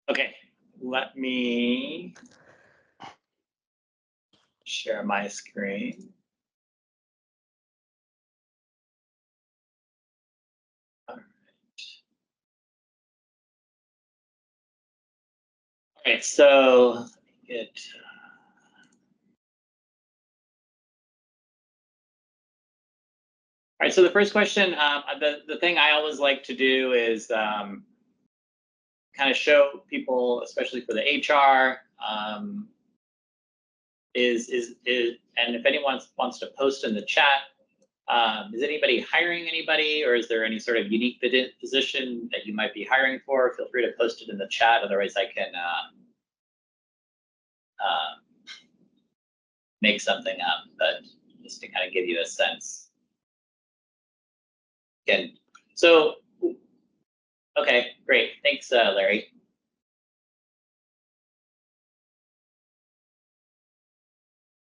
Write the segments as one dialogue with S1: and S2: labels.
S1: Okay, let me share my screen. All right, so let me get. All right, so the first question, the thing I always like to do is kind of show people, especially for the HR, and if anyone wants to post in the chat, is anybody hiring anybody, or is there any sort of unique position that you might be hiring for? Feel free to post it in the chat. Otherwise, I can make something up, but just to kind of give you a sense. Again, so okay, great. Thanks, Larry.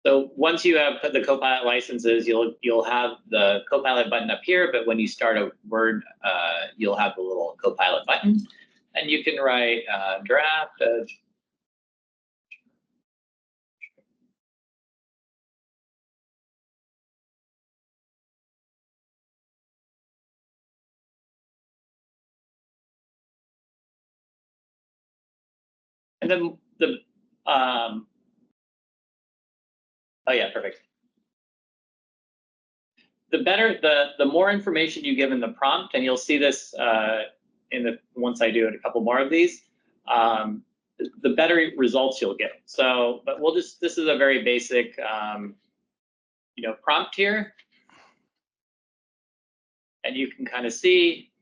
S1: So once you have put the Copilot licenses, you'll have the Copilot button up here, but when you start a Word, you'll have the little Copilot button, and you can write draft of. And then oh yeah, perfect. The more information you give in the prompt, and you'll see this once I do it a couple more of these, the better results you'll get. So, but this is a very basic, prompt here, and you can kind of see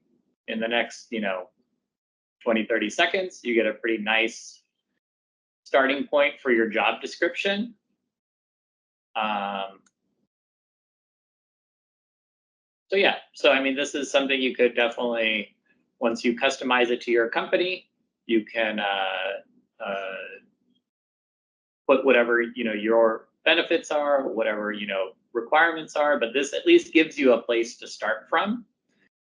S1: in the next, 20, 30 seconds, you get a pretty nice starting point for your job description. So yeah, so I mean, this is something you could definitely, once you customize it to your company, you can put whatever your benefits are, whatever requirements are. But this at least gives you a place to start from,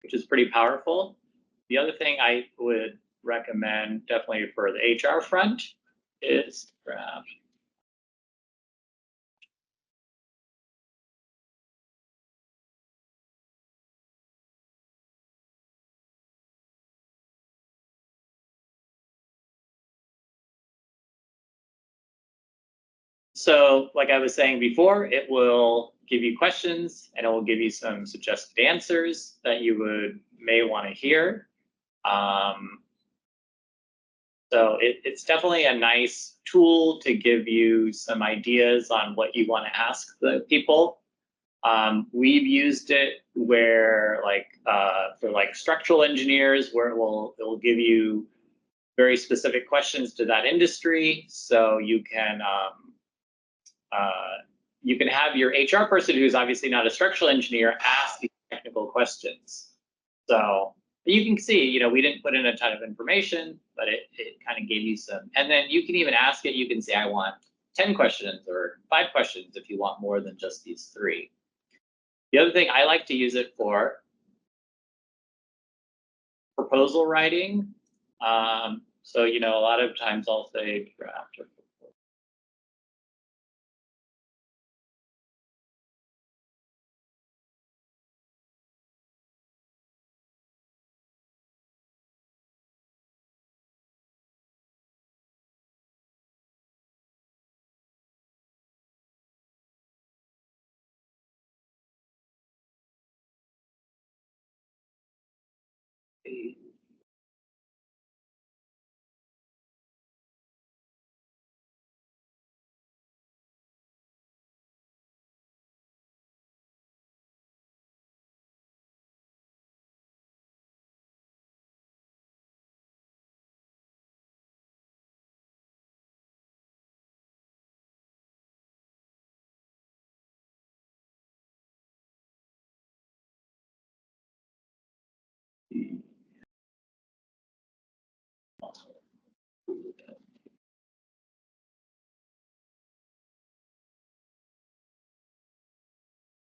S1: which is pretty powerful. The other thing I would recommend, definitely for the HR front, is draft. So like I was saying before, it will give you questions and it will give you some suggested answers that you may want to hear. So it's definitely a nice tool to give you some ideas on what you want to ask the people. We've used it where for structural engineers, where it will give you very specific questions to that industry. So you can have your HR person, who's obviously not a structural engineer, ask these technical questions. So you can see, we didn't put in a ton of information, but it kind of gave you some. And then you can even ask it. You can say, I want 10 questions or 5 questions if you want more than just these 3. The other thing I like to use it for, proposal writing. So, a lot of times I'll say draft or proposal.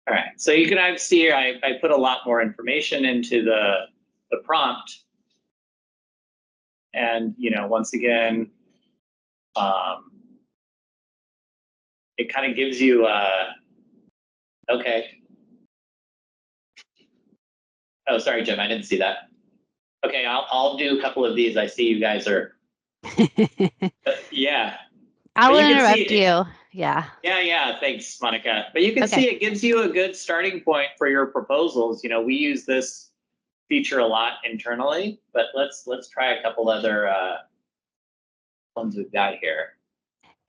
S1: All right, so you can see here, I put a lot more information into the prompt. And, once again, it kind of gives you, okay. Oh, sorry, Jim, I didn't see that. Okay, I'll do a couple of these. I see you guys are, yeah.
S2: I will
S1: you can
S2: interrupt
S1: see,
S2: you. Yeah.
S1: Yeah, thanks, Monica. But you can
S2: Okay.
S1: see it gives you a good starting point for your proposals. We use this feature a lot internally, but let's try a couple other ones we've got here.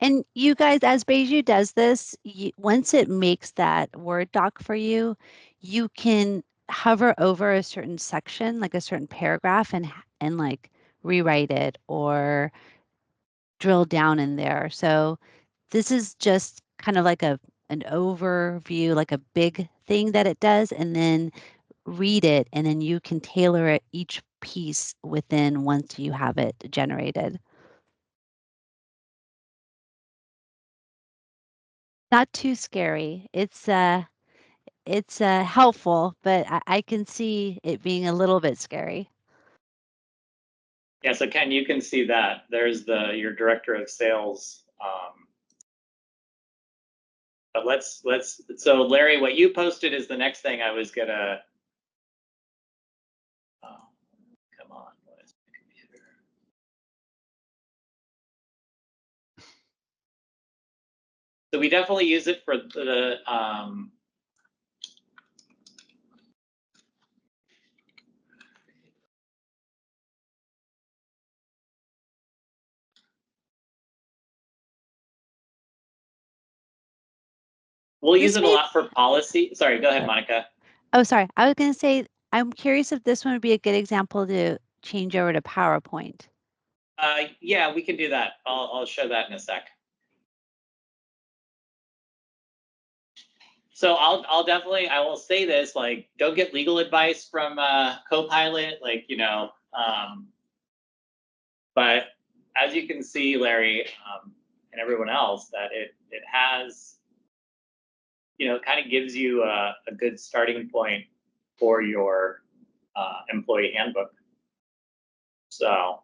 S2: And you guys, as Beiju does this, once it makes that Word doc for you, you can hover over a certain section, like a certain paragraph, and like rewrite it or drill down in there. So this is just kind of like an overview, like a big thing that it does, and then read it, and then you can tailor it each piece within once you have it generated. Not too scary. It's helpful, but I can see it being a little bit scary.
S1: Yeah, so Ken, you can see that. There's your director of sales. But so Larry, what you posted is the next thing I was gonna, oh, come on, what is my computer? So we definitely use it for the, we'll use it a lot for policy. Sorry, go ahead, Monica.
S2: Oh, sorry. I was going to say, I'm curious if this one would be a good example to change over to PowerPoint.
S1: Yeah, we can do that. I'll show that in a sec. So I'll definitely, I will say this, like, don't get legal advice from Copilot, like, but as you can see, Larry, and everyone else, that it has, it kind of gives you a good starting point for your employee handbook. So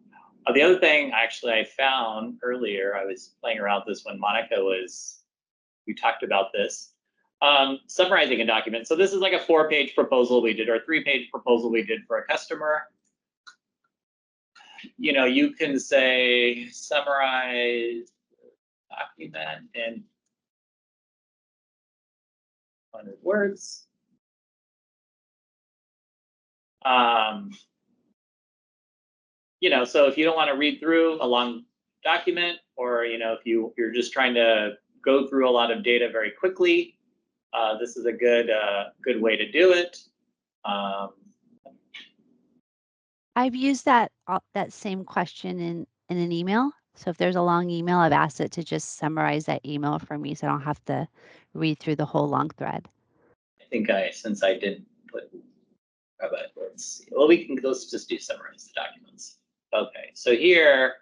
S1: the other thing actually I found earlier, I was playing around with this when Monica we talked about this, summarizing a document. So this is like a 4-page proposal we did, or a 3-page proposal we did for a customer. You can say summarize document in 100 words. So if you don't want to read through a long document, or if you're just trying to go through a lot of data very quickly, this is a good way to do it.
S2: I've used that same question in an email. So if there's a long email, I've asked it to just summarize that email for me, so I don't have to read through the whole long thread.
S1: I think since I didn't put, let's see. Well, let's just do summarize the documents. Okay, so here,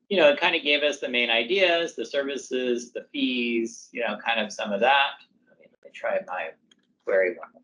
S1: it kind of gave us the main ideas, the services, the fees, kind of some of that. Let me try my query one more